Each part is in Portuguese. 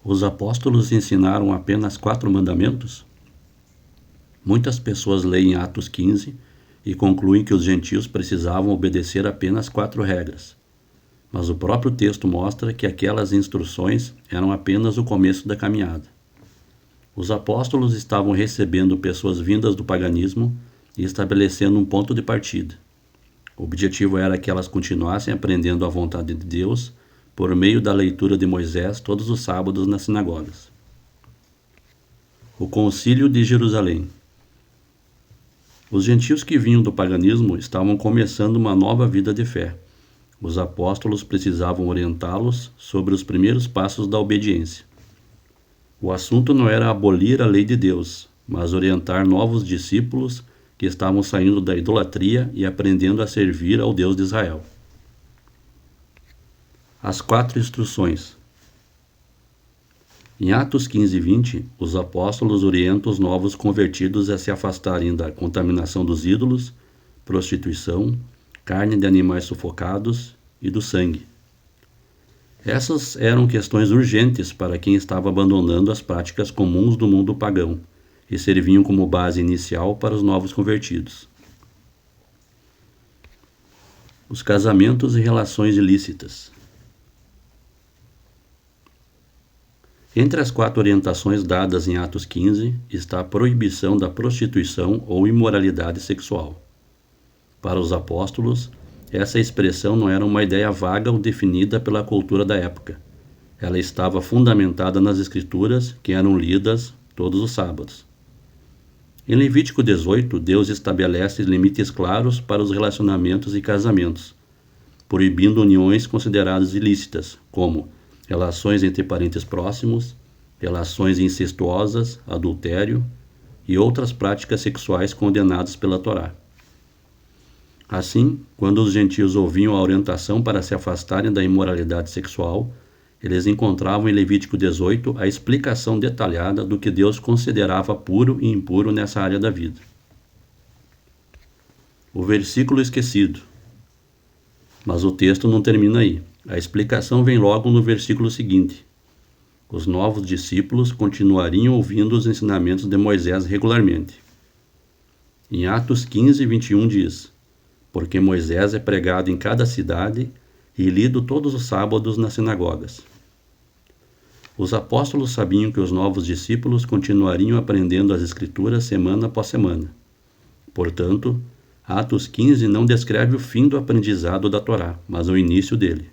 Os apóstolos ensinaram apenas 4 mandamentos? Muitas pessoas leem Atos 15 e concluem que os gentios precisavam obedecer apenas 4 regras. Mas o próprio texto mostra que aquelas instruções eram apenas o começo da caminhada. Os apóstolos estavam recebendo pessoas vindas do paganismo e estabelecendo um ponto de partida. O objetivo era que elas continuassem aprendendo a vontade de Deus por meio da leitura de Moisés todos os sábados nas sinagogas. O Concílio de Jerusalém. Os gentios que vinham do paganismo estavam começando uma nova vida de fé. Os apóstolos precisavam orientá-los sobre os primeiros passos da obediência. O assunto não era abolir a lei de Deus, mas orientar novos discípulos que estavam saindo da idolatria e aprendendo a servir ao Deus de Israel. As 4 instruções. Em Atos 15 e 20, os apóstolos orientam os novos convertidos a se afastarem da contaminação dos ídolos, prostituição, carne de animais sufocados e do sangue. Essas eram questões urgentes para quem estava abandonando as práticas comuns do mundo pagão e serviam como base inicial para os novos convertidos. Os casamentos e relações ilícitas. Entre as 4 orientações dadas em Atos 15 está a proibição da prostituição ou imoralidade sexual. Para os apóstolos, essa expressão não era uma ideia vaga ou definida pela cultura da época. Ela estava fundamentada nas Escrituras, que eram lidas todos os sábados. Em Levítico 18, Deus estabelece limites claros para os relacionamentos e casamentos, proibindo uniões consideradas ilícitas, como relações entre parentes próximos, relações incestuosas, adultério e outras práticas sexuais condenadas pela Torá. Assim, quando os gentios ouviam a orientação para se afastarem da imoralidade sexual, eles encontravam em Levítico 18 a explicação detalhada do que Deus considerava puro e impuro nessa área da vida. O versículo esquecido. Mas o texto não termina aí. A explicação vem logo no versículo seguinte. Os novos discípulos continuariam ouvindo os ensinamentos de Moisés regularmente. Em Atos 15, 21 diz: porque Moisés é pregado em cada cidade e lido todos os sábados nas sinagogas. Os apóstolos sabiam que os novos discípulos continuariam aprendendo as Escrituras semana após semana. Portanto, Atos 15 não descreve o fim do aprendizado da Torá, mas o início dele.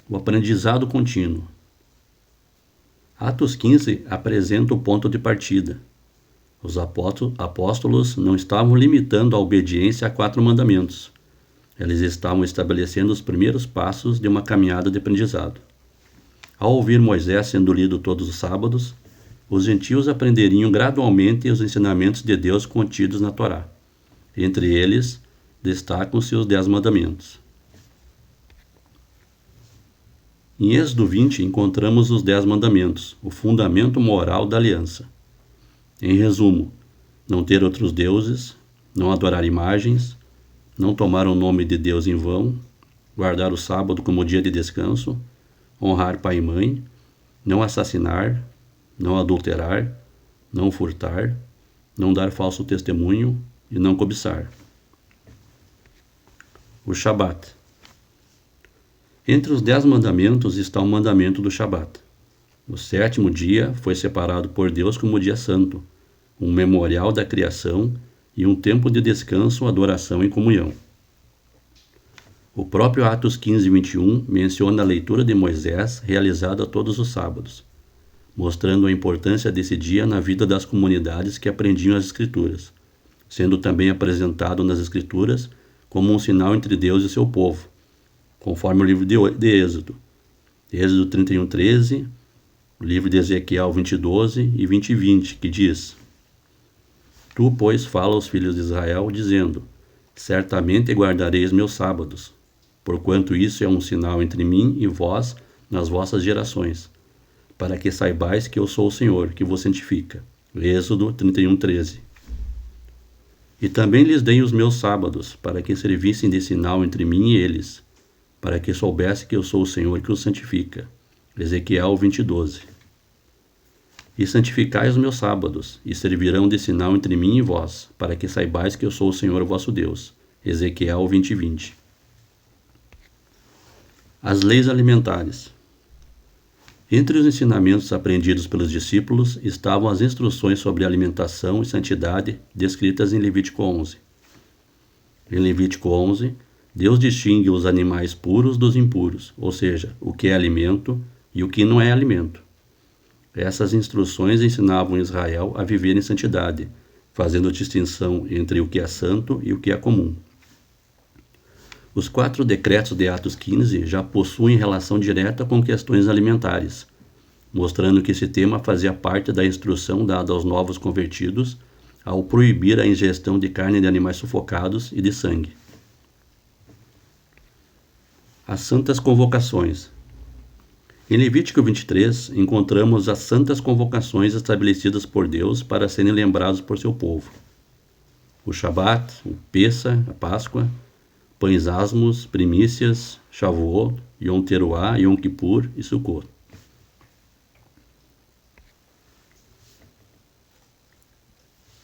O aprendizado contínuo. Atos 15 apresenta o ponto de partida. Os apóstolos não estavam limitando a obediência a 4 mandamentos. Eles estavam estabelecendo os primeiros passos de uma caminhada de aprendizado. Ao ouvir Moisés sendo lido todos os sábados, os gentios aprenderiam gradualmente os ensinamentos de Deus contidos na Torá. Entre eles, destacam-se os 10 mandamentos. Em Êxodo 20 encontramos os 10 mandamentos, o fundamento moral da aliança. Em resumo, não ter outros deuses, não adorar imagens, não tomar o nome de Deus em vão, guardar o sábado como dia de descanso, honrar pai e mãe, não assassinar, não adulterar, não furtar, não dar falso testemunho e não cobiçar. O Shabat. Entre os 10 mandamentos está o mandamento do Shabat. O 7º dia foi separado por Deus como dia santo, um memorial da criação e um tempo de descanso, adoração e comunhão. O próprio Atos 15, 21 menciona a leitura de Moisés realizada todos os sábados, mostrando a importância desse dia na vida das comunidades que aprendiam as Escrituras, sendo também apresentado nas Escrituras como um sinal entre Deus e seu povo, conforme o livro de Êxodo. Êxodo 31, 13, o livro de Ezequiel 20, 12 e 20, 20, que diz: Tu, pois, fala aos filhos de Israel, dizendo: certamente guardareis meus sábados, porquanto isso é um sinal entre mim e vós nas vossas gerações, para que saibais que eu sou o Senhor, que vos santifica. Êxodo 31, 13. E também lhes dei os meus sábados, para que servissem de sinal entre mim e eles, para que soubesse que eu sou o Senhor que os santifica. Ezequiel 20:12. E santificai os meus sábados, e servirão de sinal entre mim e vós, para que saibais que eu sou o Senhor vosso Deus. Ezequiel 20:20. As leis alimentares. Entre os ensinamentos aprendidos pelos discípulos estavam as instruções sobre alimentação e santidade descritas em Levítico 11. Em Levítico 11, Deus distingue os animais puros dos impuros, ou seja, o que é alimento e o que não é alimento. Essas instruções ensinavam Israel a viver em santidade, fazendo distinção entre o que é santo e o que é comum. Os 4 decretos de Atos 15 já possuem relação direta com questões alimentares, mostrando que esse tema fazia parte da instrução dada aos novos convertidos ao proibir a ingestão de carne de animais sufocados e de sangue. As santas convocações. Em Levítico 23, encontramos as santas convocações estabelecidas por Deus para serem lembrados por seu povo. O Shabat, o Pessa, a Páscoa, pães asmos, primícias, Shavuot, Yom Teruah, Yom Kippur e Sukkot.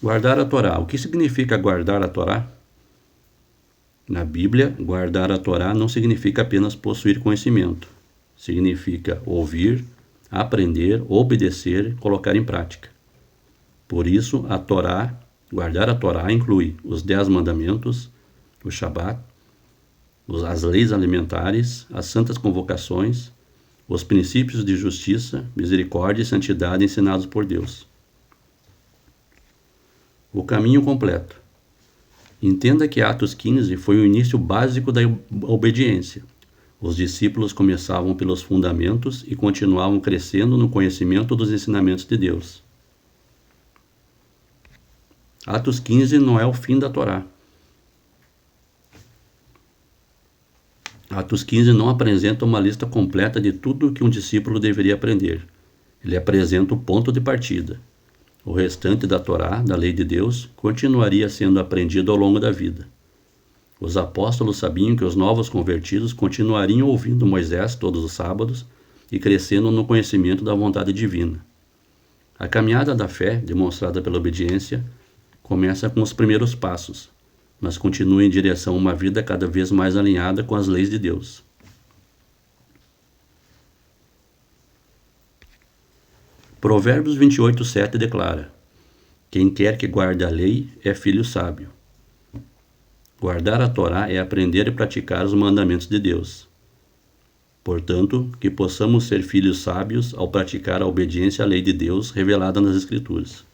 Guardar a Torá. O que significa guardar a Torá? Na Bíblia, guardar a Torá não significa apenas possuir conhecimento. Significa ouvir, aprender, obedecer e colocar em prática. Por isso, a Torá, guardar a Torá inclui os 10 mandamentos, o Shabat, as leis alimentares, as santas convocações, os princípios de justiça, misericórdia e santidade ensinados por Deus. O caminho completo. Entenda que Atos 15 foi o início básico da obediência. Os discípulos começavam pelos fundamentos e continuavam crescendo no conhecimento dos ensinamentos de Deus. Atos 15 não é o fim da Torá. Atos 15 não apresenta uma lista completa de tudo o que um discípulo deveria aprender. Ele apresenta o ponto de partida. O restante da Torá, da lei de Deus, continuaria sendo aprendido ao longo da vida. Os apóstolos sabiam que os novos convertidos continuariam ouvindo Moisés todos os sábados e crescendo no conhecimento da vontade divina. A caminhada da fé, demonstrada pela obediência, começa com os primeiros passos, mas continua em direção a uma vida cada vez mais alinhada com as leis de Deus. Provérbios 28:7 declara: quem quer que guarde a lei é filho sábio. Guardar a Torá é aprender e praticar os mandamentos de Deus. Portanto, que possamos ser filhos sábios ao praticar a obediência à lei de Deus revelada nas Escrituras.